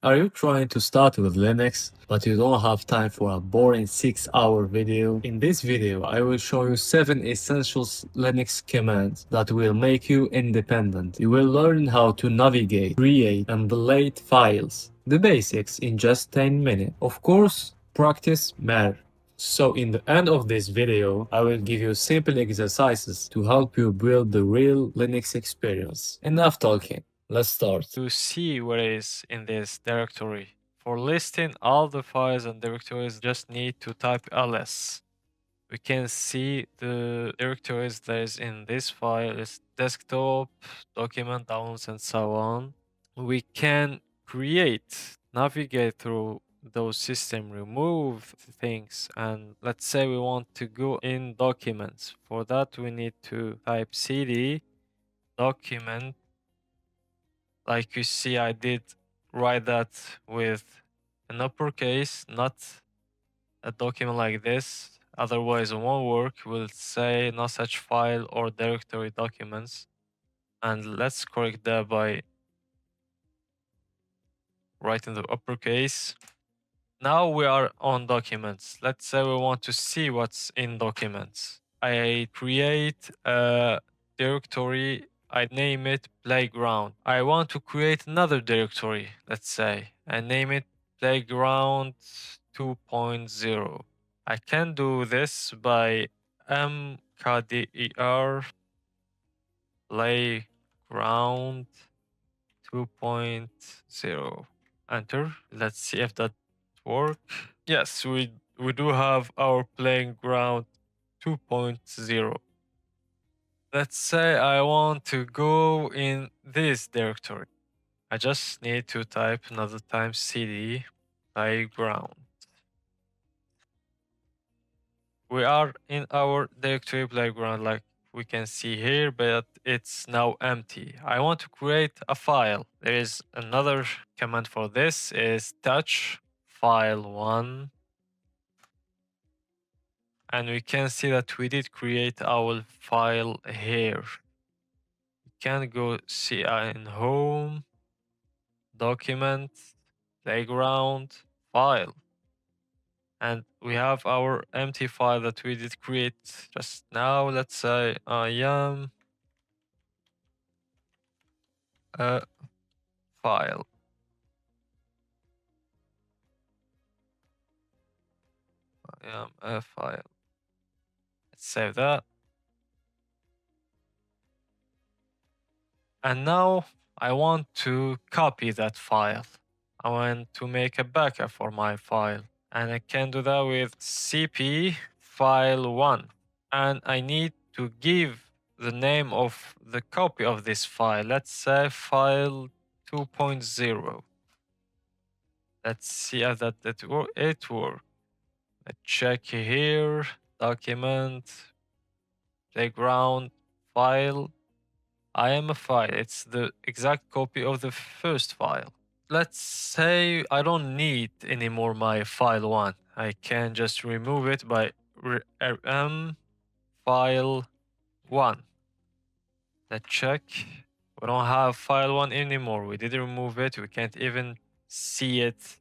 Are you trying to start with Linux, but you don't have time for a boring 6-hour video? In this video, I will show you 7 essential Linux commands that will make you independent. You will learn how to navigate, create, and delete files. The basics in just 10 minutes. Of course, practice matters. So in the end of this video, I will give you simple exercises to help you build the real Linux experience. Enough talking. Let's start. To see what is in this directory. For listing all the files and directories, just need to type ls. We can see the directories that is in this file is desktop, document downs, and so on. We can navigate through those system, remove things, and let's say we want to go in documents. For that, we need to type cd document. Like you see, I did write that with an uppercase, not a document like this. Otherwise, it won't work. We'll say no such file or directory documents. And let's correct that by writing the uppercase. Now we are on documents. Let's say we want to see what's in documents. I create a directory. I name it playground. I want to create another directory, let's say. I name it playground 2.0. I can do this by mkdir playground 2.0. Enter. Let's see if that works. Yes, we do have our playground 2.0. Let's say I want to go in this directory. I just need to type another time cd playground. We are in our directory playground like we can see here, but it's now empty. I want to create a file. There is another command for this is touch file1, and we can see that we did create our file here. We can go see in home, document, playground, file. And we have our empty file that we did create just now. Let's say I am a file. I am a file. Let's save that. And now I want to copy that file. I want to make a backup for my file. And I can do that with cp file1. And I need to give the name of the copy of this file. Let's say file 2.0. Let's see if it works. Let's check here, document, playground, file. I am a file. It's the exact copy of the first file. Let's say I don't need anymore my file 1. I can just remove it by rm file 1. Let's check. We don't have file 1 anymore. We didn't remove it. We can't even see it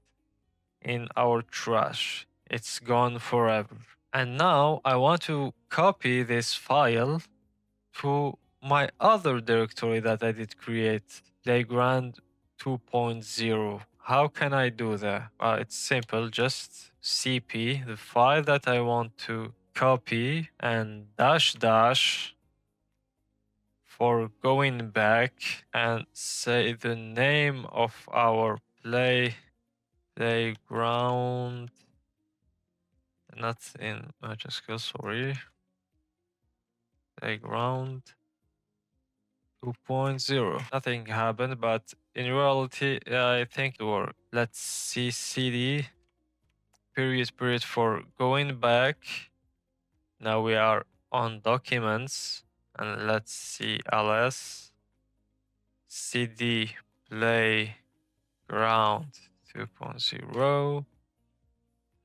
in our trash. It's gone forever. And now I want to copy this file to my other directory that I did create, playground 2.0. How can I do that? It's simple, just cp the file that I want to copy and dash dash for going back and say the name of our playground, not in Majesco, sorry, playground 2.0. Nothing happened, but in reality, I think it worked. Let's see cd period for going back. Now we are on documents, and let's see ls cd playground 2.0.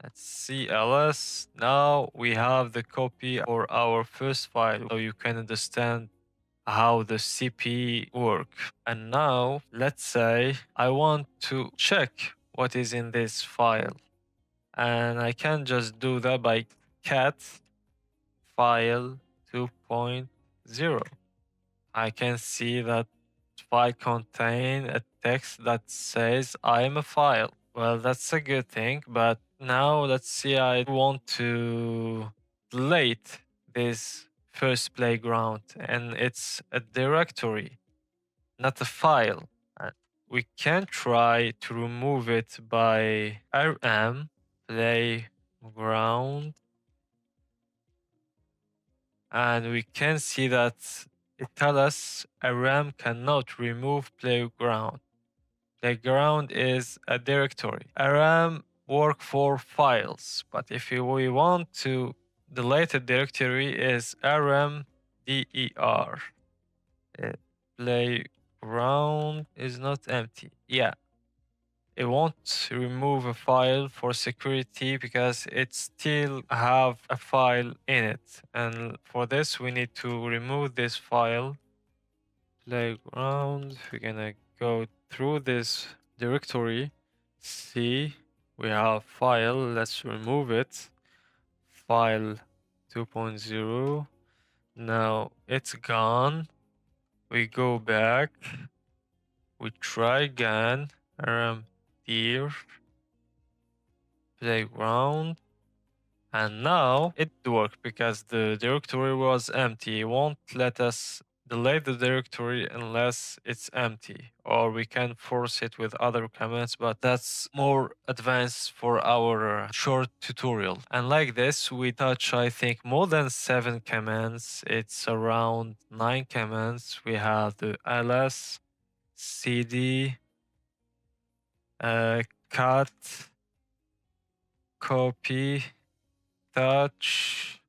Let's see ls. Now we have the copy for our first file, so you can understand how the CP work. And now let's say I want to check what is in this file, and I can just do that by cat file 2.0. I can see that file contain a text that says I am a file. Well, that's a good thing, but now let's see, I want to delete this first playground, and it's a directory, not a file. We can try to remove it by rm playground, and we can see that it tells us rm cannot remove playground. Playground is a directory. rm work for files, but if we want to delete a directory, is rm der. Playground is not empty. Yeah, it won't remove a file for security because it still have a file in it, and for this we need to remove this file. Playground, we're gonna go through this directory, see we have file, let's remove it, file 2.0. now it's gone. We go back, we try again, rm dir playground, and now it worked because the directory was empty. It won't let us delete the directory unless it's empty, or we can force it with other commands, but that's more advanced for our short tutorial. And like this, we touch, I think, more than 7 commands. It's around 9 commands. We have the ls, cd, cut, copy, touch,